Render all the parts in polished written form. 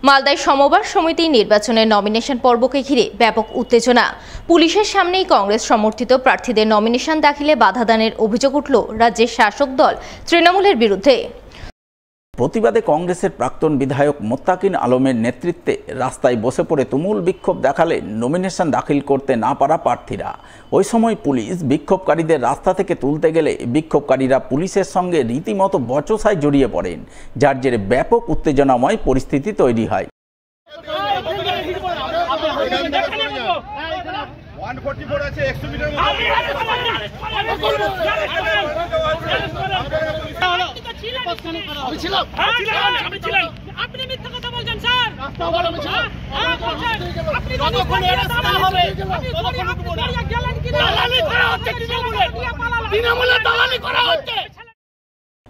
মালদায় সমবায় সমিতি নির্বাচনের নমিনেশন পর্বকে ঘিরে ব্যাপক উত্তেজনা। পুলিশের সামনেই কংগ্রেস সমর্থিত প্রার্থীদের নমিনেশন দাখিলে বাধা দানের অভিযোগ উঠল রাজ্যের শাসক দল তৃণমূলের বিরুদ্ধে। প্রতিবাদে কংগ্রেসের প্রাক্তন বিধায়ক মোত্তাকিন আলমের নেতৃত্বে রাস্তায় বসে পড়ে তুমুল বিক্ষোভ দেখালেন নমিনেশন দাখিল করতে না পারা প্রার্থীরা। ওই সময় পুলিশ বিক্ষোভকারীদের রাস্তা থেকে তুলতে গেলে বিক্ষোভকারীরা পুলিশের সঙ্গে রীতিমতো বচসায় জড়িয়ে পড়েন, যার জেরে ব্যাপক উত্তেজনাময় পরিস্থিতি তৈরি হয়।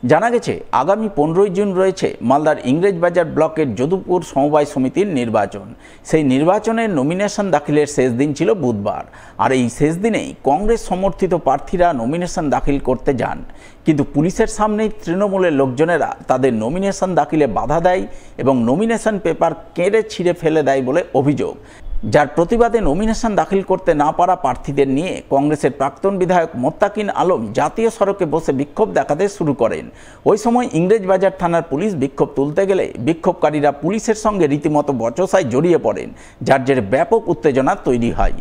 জানা গেছে আগামী 15 জুন রয়েছে মালদার ইংরেজবাজার ব্লকের যদুপুর সমবায় সমিতির নির্বাচন। সেই নির্বাচনের নমিনেশন দাখিলের শেষ দিন ছিল বুধবার, আর এই শেষ দিনেই কংগ্রেস সমর্থিত প্রার্থীরা নমিনেশন দাখিল করতে যান, কিন্তু পুলিশের সামনেই তৃণমূলের লোকজনেরা তাদের নমিনেশন দাখিলে বাধা দেয় এবং নমিনেশন পেপার কেড়ে ছিঁড়ে ফেলে দেয় বলে অভিযোগ, যার প্রতিবাদে নমিনেশন দাখিল করতে না পারা প্রার্থীদের নিয়ে কংগ্রেসের প্রাক্তন বিধায়ক মোত্তাকিন আলম জাতীয় সড়কে বসে বিক্ষোভ দেখাতে শুরু করেন। ওই সময় ইংরেজবাজার থানার পুলিশ বিক্ষোভ তুলতে গেলে বিক্ষোভকারীরা পুলিশের সঙ্গে রীতিমতো বচসায় জড়িয়ে পড়েন, যার জেরে ব্যাপক উত্তেজনা তৈরি হয়।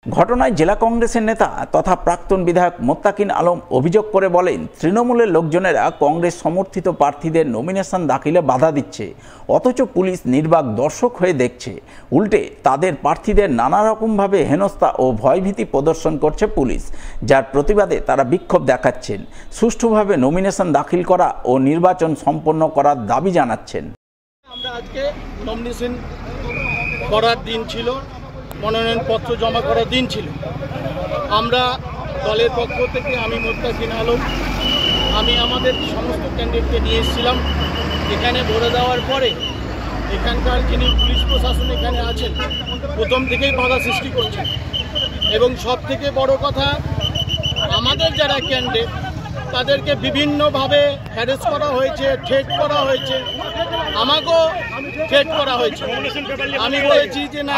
ঘটনায় জেলা কংগ্রেসের নেতা তথা প্রাক্তন বিধায়ক মোত্তাকিন আলম অভিযোগ করে বলেন, তৃণমূলের লোকজনেরা কংগ্রেস সমর্থিত প্রার্থীদের নমিনেশন দাখিলে বাধা দিচ্ছে, অথচ পুলিশ নির্বাক দর্শক হয়ে দেখছে। উল্টে তাদের প্রার্থীদের নানা রকমভাবে হেনস্থা ও ভয়ভীতি প্রদর্শন করছে পুলিশ, যার প্রতিবাদে তারা বিক্ষোভ দেখাচ্ছেন। সুষ্ঠুভাবে নমিনেশন দাখিল করা ও নির্বাচন সম্পন্ন করার দাবি জানাচ্ছেন। আমরা আজকে নমিনেশন করার দিন ছিল, মনোনয়নপত্র জমা করার দিন ছিল। আমরা দলের পক্ষ থেকে আমি মোত্তাকিন আলম আমি আমাদের সমস্ত ক্যান্ডিডেটকে নিয়ে এসেছিলাম। এখানে ভরে দেওয়ার পরে এখানকার যিনি পুলিশ প্রশাসন এখানে আছেন প্রথম থেকেই বাধা সৃষ্টি করছেন, এবং সব থেকে বড় কথা আমাদের যারা ক্যান্ডিডেট তাদেরকে বিভিন্নভাবে হ্যারেস করা হয়েছে, থ্রেট করা হয়েছে, আমাকেও থ্রেট করা হয়েছে। আমি বলেছি যে না,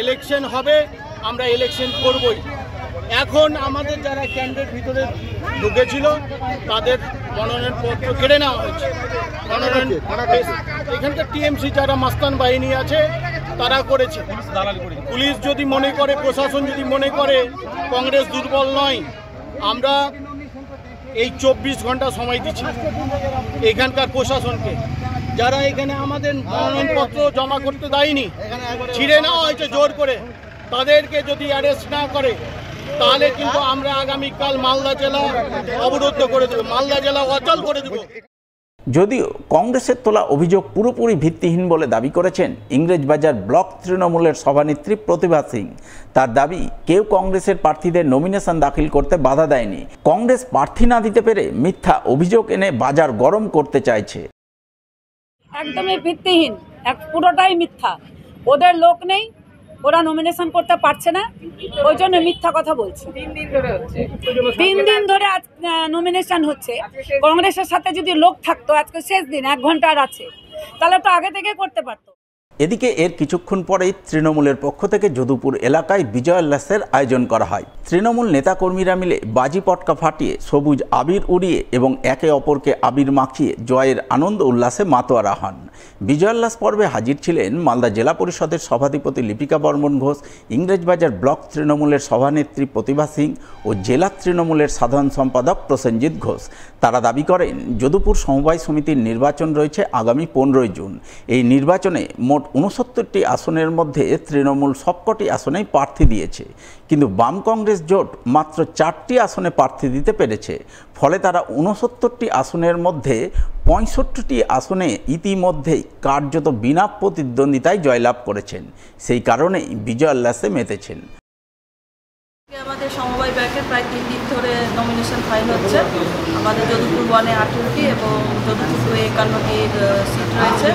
ইলেকশন হবে, আমরা ইলেকশন করবই। এখন আমাদের যারা ক্যান্ডিডেট ভিতরে ঢুকেছিল তাদের মনোনয়নপত্র কেড়ে নেওয়া হয়েছে। মনোনয়ন এখানকার টিএমসি যারা মাস্তান বাহিনী আছে তারা করেছে। পুলিশ যদি মনে করে, প্রশাসন যদি মনে করে কংগ্রেস দুর্বল নয়, আমরা এই 24 ঘন্টা সময় দিচ্ছি এখানকার প্রশাসনকে। যারা এখানে আমাদের মনোনয়নপত্র জমা করতে দেয়নি, ছিঁড়ে নেওয়া হয়েছে জোর করে, তাদেরকে যদি অ্যারেস্ট না করে তাহলে কিন্তু আমরা আগামীকাল মালদা জেলা অবরুদ্ধ করে দেবো, মালদা জেলা অচল করে দেবো। যদিও কংগ্রেসের তোলা অভিযোগ পুরোপুরি ভিত্তিহীন বলে দাবি করেছেন ইংরেজবাজার ব্লক তৃণমূলের সভানেত্রী প্রতিভা সিং। তার দাবি, কেউ কংগ্রেসের প্রার্থীদের নমিনেশন দাখিল করতে বাধা দেয়নি, কংগ্রেস প্রার্থী না দিতে পেরে মিথ্যা অভিযোগ এনে বাজার গরম করতে চাইছে। একদমই ভিত্তিহীন, পুরোটাই মিথ্যা। ওদের লোক নেই, ওরা নমিনেশন করতে পারছে না, ওই জন্য মিথ্যা কথা বলছে। 3 দিন ধরে আজ নমিনেশন হচ্ছে। কংগ্রেসের সাথে যদি লোক থাকতো, আজকে শেষ দিন, 1 ঘন্টা আর আছে, তাহলে তো আগে থেকে করতে পারতো। এদিকে এর কিছুক্ষণ পরেই তৃণমূলের পক্ষ থেকে যদুপুর এলাকায় বিজয় উল্লাসের আয়োজন করা হয়। তৃণমূল নেতাকর্মীরা মিলে বাজি পটকা ফাটিয়ে, সবুজ আবির উড়িয়ে এবং একে অপরকে আবির মাখিয়ে জয়ের আনন্দ উল্লাসে মাতোয়ারা হন। বিজয় উল্লাস পর্বে হাজির ছিলেন মালদা জেলা পরিষদের সভাধিপতি লিপিকা বর্মন ঘোষ, ইংরেজবাজার ব্লক তৃণমূলের সভানেত্রী প্রতিভা সিং ও জেলা তৃণমূলের সাধারণ সম্পাদক প্রসেনজিৎ ঘোষ। তারা দাবি করেন, যদুপুর সমবায় সমিতির নির্বাচন রয়েছে আগামী 15 জুন। এই নির্বাচনে মোট 69টি আসনের মধ্যে তৃণমূল সবকটি আসনেই প্রার্থী দিয়েছে, কিন্তু বাম কংগ্রেস জোট মাত্র 4টি আসনে প্রার্থী দিতে পেরেছে। ফলে তারা 69টি আসনের মধ্যে 65টি আসনে ইতিমধ্যেই কার্যত বিনা প্রতিদ্বন্দ্বিতায় জয়লাভ করেছেন। সেই কারণেই বিজয় উল্লাসে মেতেছেন। আমাদের সমবায় ব্যাংকের প্রায় 3 দিন ধরে নমিনেশন ফাইল হচ্ছে। আমাদের যদুপুর 1-এ 18টি এবং যদুপুর 2-এ 51টির সিট রয়েছে।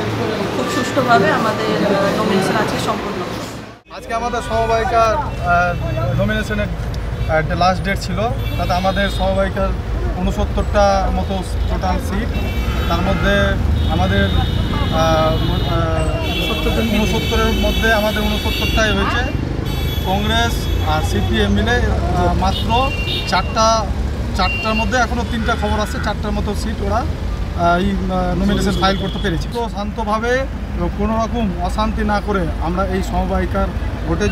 খুব সুষ্ঠুভাবে আমাদের নমিনেশন আজকে সম্পূর্ণ। আজকে আমাদের সমবায়িকার নমিনেশনের লাস্ট ডেট ছিল, তাতে আমাদের সমবায়িকার 69টা মতো টোটাল সিট। তার মধ্যে আমাদের 69-এর মধ্যে আমাদের 69টাই হয়েছে। কংগ্রেস আর সিপিএম মিলে মাত্র চারটার মধ্যে এখনও 3টা খবর আছে, 4টার মতো সিট ওরা এই নমিনেশন ফাইল করতে পেরেছি। তো শান্তভাবে কোনো রকম অশান্তি না করে আমরা এই সমবায়িকার ভোটে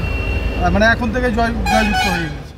মানে এখন থেকে জয়যুক্ত হয়ে গেছি।